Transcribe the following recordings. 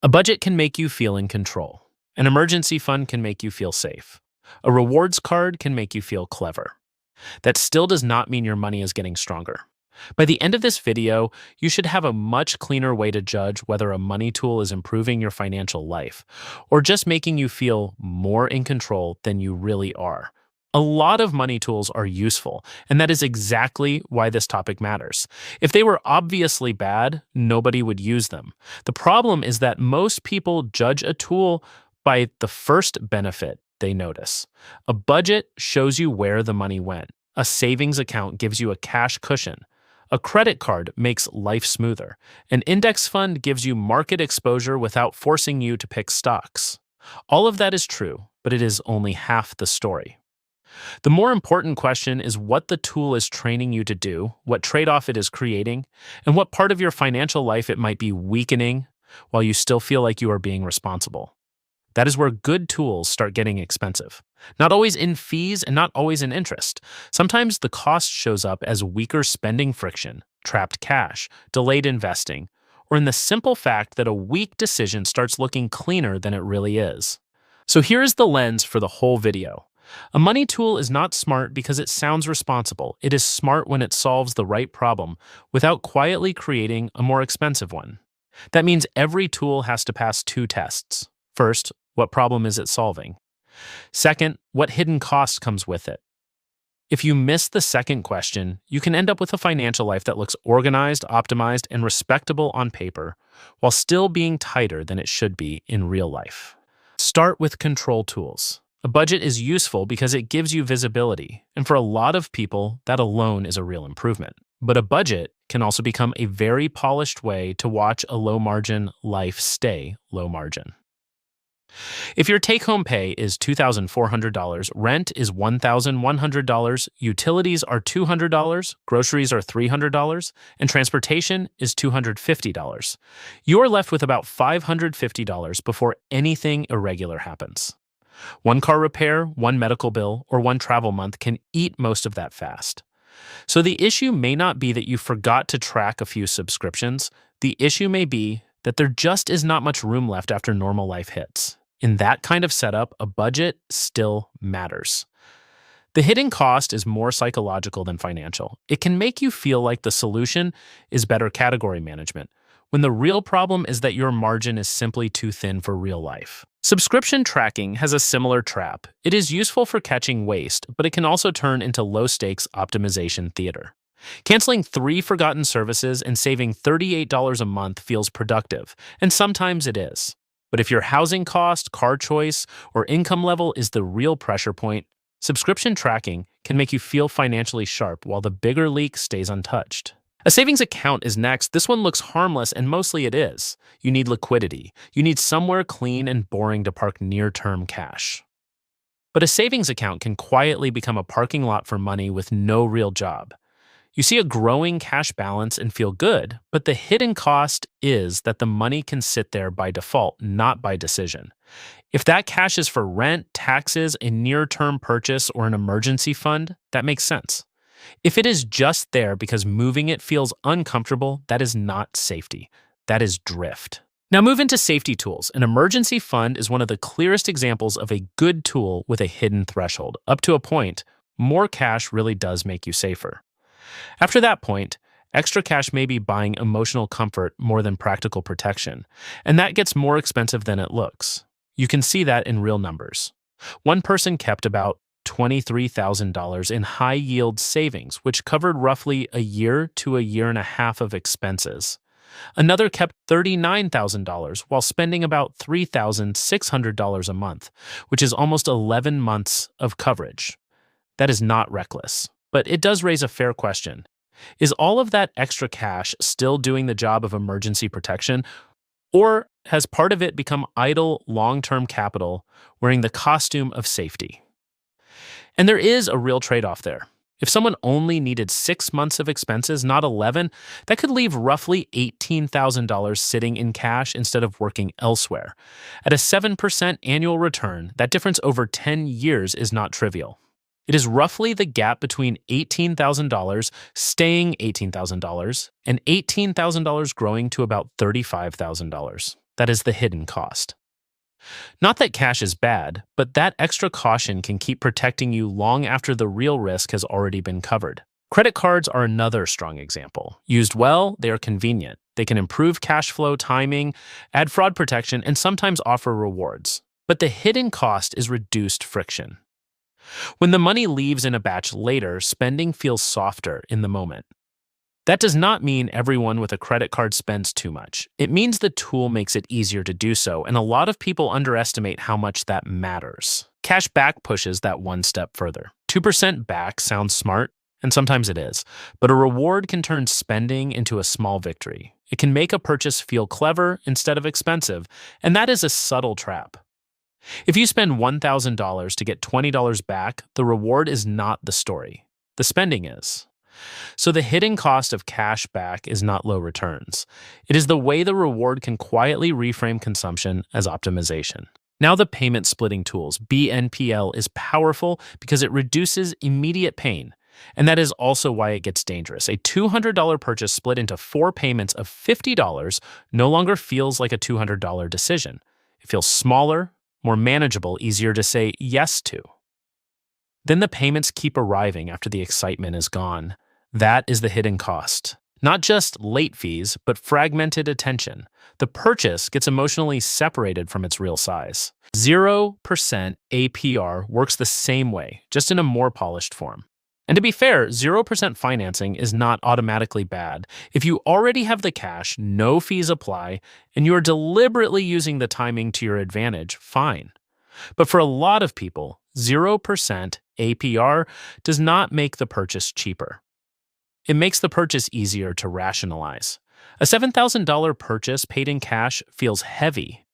A budget can make you feel in control. An emergency fund can make you feel safe. A rewards card can make you feel clever. That still does not mean your money is getting stronger. By the end of this video, you should have a much cleaner way to judge whether a money tool is improving your financial life or just making you feel more in control than you really are. A lot of money tools are useful, and that is exactly why this topic matters. If they were obviously bad, nobody would use them. The problem is that most people judge a tool by the first benefit they notice. A budget shows you where the money went. A savings account gives you a cash cushion. A credit card makes life smoother. An index fund gives you market exposure without forcing you to pick stocks. All of that is true, but it is only half the story. The more important question is what the tool is training you to do, what trade-off it is creating, and what part of your financial life it might be weakening while you still feel like you are being responsible. That is where good tools start getting expensive. Not always in fees and not always in interest. Sometimes the cost shows up as weaker spending friction, trapped cash, delayed investing, or in the simple fact that a weak decision starts looking cleaner than it really is. So here is the lens for the whole video. A money tool is not smart because it sounds responsible. It is smart when it solves the right problem without quietly creating a more expensive one. That means every tool has to pass two tests. First, what problem is it solving? Second, what hidden cost comes with it? If you miss the second question, you can end up with a financial life that looks organized, optimized, and respectable on paper, while still being tighter than it should be in real life. Start with control tools. A budget is useful because it gives you visibility, and for a lot of people, that alone is a real improvement. But a budget can also become a very polished way to watch a low-margin life stay low margin. If your take-home pay is $2,400, rent is $1,100, utilities are $200, groceries are $300, and transportation is $250, you are left with about $550 before anything irregular happens. One car repair, one medical bill, or one travel month can eat most of that fast. So the issue may not be that you forgot to track a few subscriptions. The issue may be that there just is not much room left after normal life hits. In that kind of setup, a budget still matters. The hidden cost is more psychological than financial. It can make you feel like the solution is better category management, when the real problem is that your margin is simply too thin for real life. Subscription tracking has a similar trap. It is useful for catching waste, but it can also turn into low-stakes optimization theater. Canceling 3 forgotten services and saving $38 a month feels productive, and sometimes it is. But if your housing cost, car choice, or income level is the real pressure point, subscription tracking can make you feel financially sharp while the bigger leak stays untouched. A savings account is next. This one looks harmless, and mostly it is. You need liquidity. You need somewhere clean and boring to park near-term cash. But a savings account can quietly become a parking lot for money with no real job. You see a growing cash balance and feel good, but the hidden cost is that the money can sit there by default, not by decision. If that cash is for rent, taxes, a near-term purchase, or an emergency fund, that makes sense. If it is just there because moving it feels uncomfortable, that is not safety. That is drift. Now move into safety tools. An emergency fund is one of the clearest examples of a good tool with a hidden threshold. Up to a point, more cash really does make you safer. After that point, extra cash may be buying emotional comfort more than practical protection, and that gets more expensive than it looks. You can see that in real numbers. One person kept about $23,000 in high-yield savings, which covered roughly a year to a year and a half of expenses. Another kept $39,000 while spending about $3,600 a month, which is almost 11 months of coverage. That is not reckless. But it does raise a fair question. Is all of that extra cash still doing the job of emergency protection, or has part of it become idle long-term capital wearing the costume of safety? And there is a real trade-off there. If someone only needed 6 months of expenses, not 11, that could leave roughly $18,000 sitting in cash instead of working elsewhere. At a 7% annual return, that difference over 10 years is not trivial. It is roughly the gap between $18,000 staying $18,000 and $18,000 growing to about $35,000. That is the hidden cost. Not that cash is bad, but that extra caution can keep protecting you long after the real risk has already been covered. Credit cards are another strong example. Used well, they are convenient. They can improve cash flow timing, add fraud protection, and sometimes offer rewards. But the hidden cost is reduced friction. When the money leaves in a batch later, spending feels softer in the moment. That does not mean everyone with a credit card spends too much. It means the tool makes it easier to do so, and a lot of people underestimate how much that matters. Cash back pushes that one step further. 2% back sounds smart, and sometimes it is, but a reward can turn spending into a small victory. It can make a purchase feel clever instead of expensive, and that is a subtle trap. If you spend $1,000 to get $20 back, the reward is not the story. The spending is. So the hidden cost of cash back is not low returns. It is the way the reward can quietly reframe consumption as optimization. Now the payment splitting tools, BNPL, is powerful because it reduces immediate pain. And that is also why it gets dangerous. A $200 purchase split into 4 payments of $50 no longer feels like a $200 decision. It feels smaller, more manageable, easier to say yes to. Then the payments keep arriving after the excitement is gone. That is the hidden cost. Not just late fees, but fragmented attention. The purchase gets emotionally separated from its real size. 0% APR works the same way, just in a more polished form. And to be fair, 0% financing is not automatically bad. If you already have the cash, no fees apply, and you are deliberately using the timing to your advantage, fine. But for a lot of people, 0% APR does not make the purchase cheaper. It makes the purchase easier to rationalize. A $7,000 purchase paid in cash feels heavy.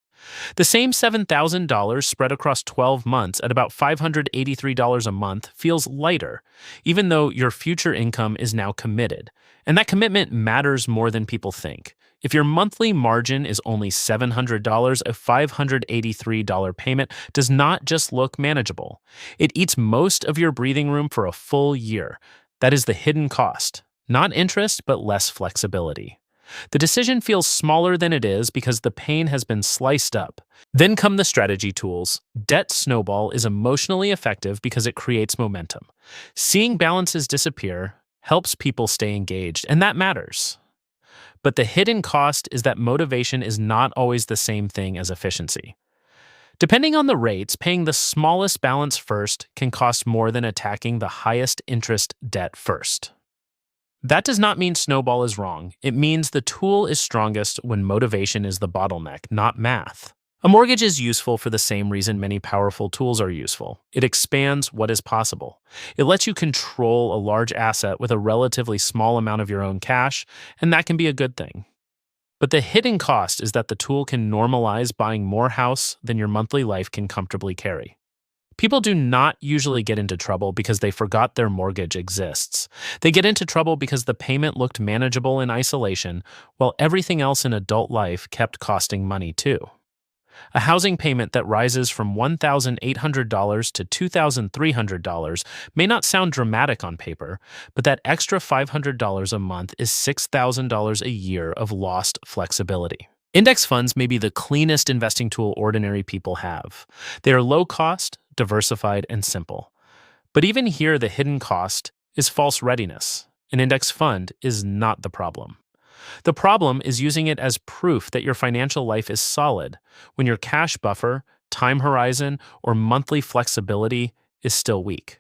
The same $7,000 spread across 12 months at about $583 a month feels lighter, even though your future income is now committed. And that commitment matters more than people think. If your monthly margin is only $700, a $583 payment does not just look manageable. It eats most of your breathing room for a full year. That is the hidden cost. Not interest, but less flexibility. The decision feels smaller than it is because the pain has been sliced up. Then come the strategy tools. Debt snowball is emotionally effective because it creates momentum. Seeing balances disappear helps people stay engaged, and that matters. But the hidden cost is that motivation is not always the same thing as efficiency. Depending on the rates, paying the smallest balance first can cost more than attacking the highest interest debt first. That does not mean snowball is wrong. It means the tool is strongest when motivation is the bottleneck, not math. A mortgage is useful for the same reason many powerful tools are useful. It expands what is possible. It lets you control a large asset with a relatively small amount of your own cash, and that can be a good thing. But the hidden cost is that the tool can normalize buying more house than your monthly life can comfortably carry. People do not usually get into trouble because they forgot their mortgage exists. They get into trouble because the payment looked manageable in isolation, while everything else in adult life kept costing money too. A housing payment that rises from $1,800 to $2,300 may not sound dramatic on paper, but that extra $500 a month is $6,000 a year of lost flexibility. Index funds may be the cleanest investing tool ordinary people have. They are low cost, diversified, and simple. But even here, the hidden cost is false readiness. An index fund is not the problem. The problem is using it as proof that your financial life is solid when your cash buffer, time horizon, or monthly flexibility is still weak.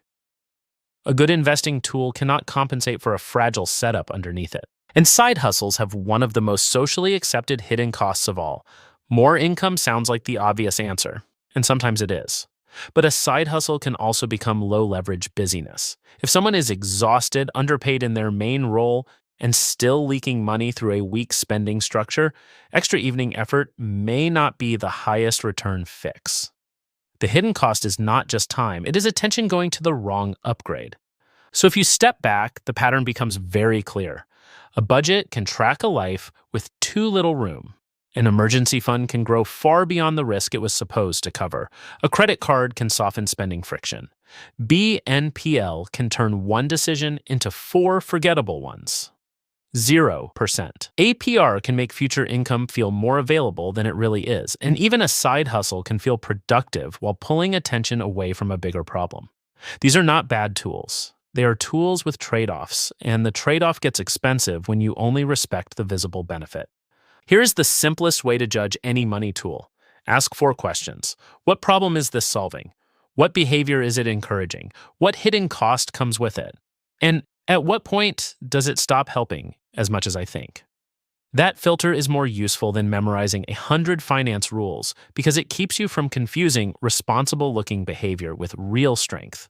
A good investing tool cannot compensate for a fragile setup underneath it. And side hustles have one of the most socially accepted hidden costs of all. More income sounds like the obvious answer, and sometimes it is. But a side hustle can also become low-leverage busyness. If someone is exhausted, underpaid in their main role, and still leaking money through a weak spending structure, extra evening effort may not be the highest return fix. The hidden cost is not just time, it is attention going to the wrong upgrade. So if you step back, the pattern becomes very clear. A budget can track a life with too little room. An emergency fund can grow far beyond the risk it was supposed to cover. A credit card can soften spending friction. BNPL can turn one decision into 4 forgettable ones. 0%. APR can make future income feel more available than it really is, and even a side hustle can feel productive while pulling attention away from a bigger problem. These are not bad tools. They are tools with trade-offs, and the trade-off gets expensive when you only respect the visible benefit. Here is the simplest way to judge any money tool. Ask 4 questions. What problem is this solving? What behavior is it encouraging? What hidden cost comes with it? And at what point does it stop helping as much as I think? That filter is more useful than memorizing 100 finance rules because it keeps you from confusing responsible-looking behavior with real strength.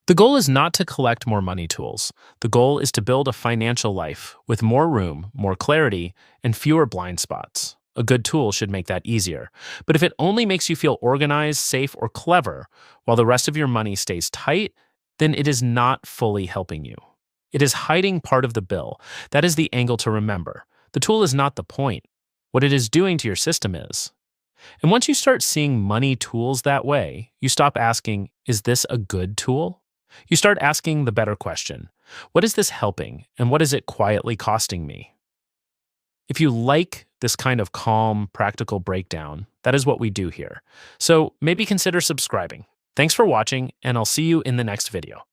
The goal is not to collect more money tools. The goal is to build a financial life with more room, more clarity, and fewer blind spots. A good tool should make that easier. But if it only makes you feel organized, safe, or clever, while the rest of your money stays tight, then it is not fully helping you. It is hiding part of the bill. That is the angle to remember. The tool is not the point. What it is doing to your system is. And once you start seeing money tools that way, you stop asking, is this a good tool? You start asking the better question. What is this helping, and what is it quietly costing me? If you like this kind of calm, practical breakdown, that is what we do here. So maybe consider subscribing. Thanks for watching, and I'll see you in the next video.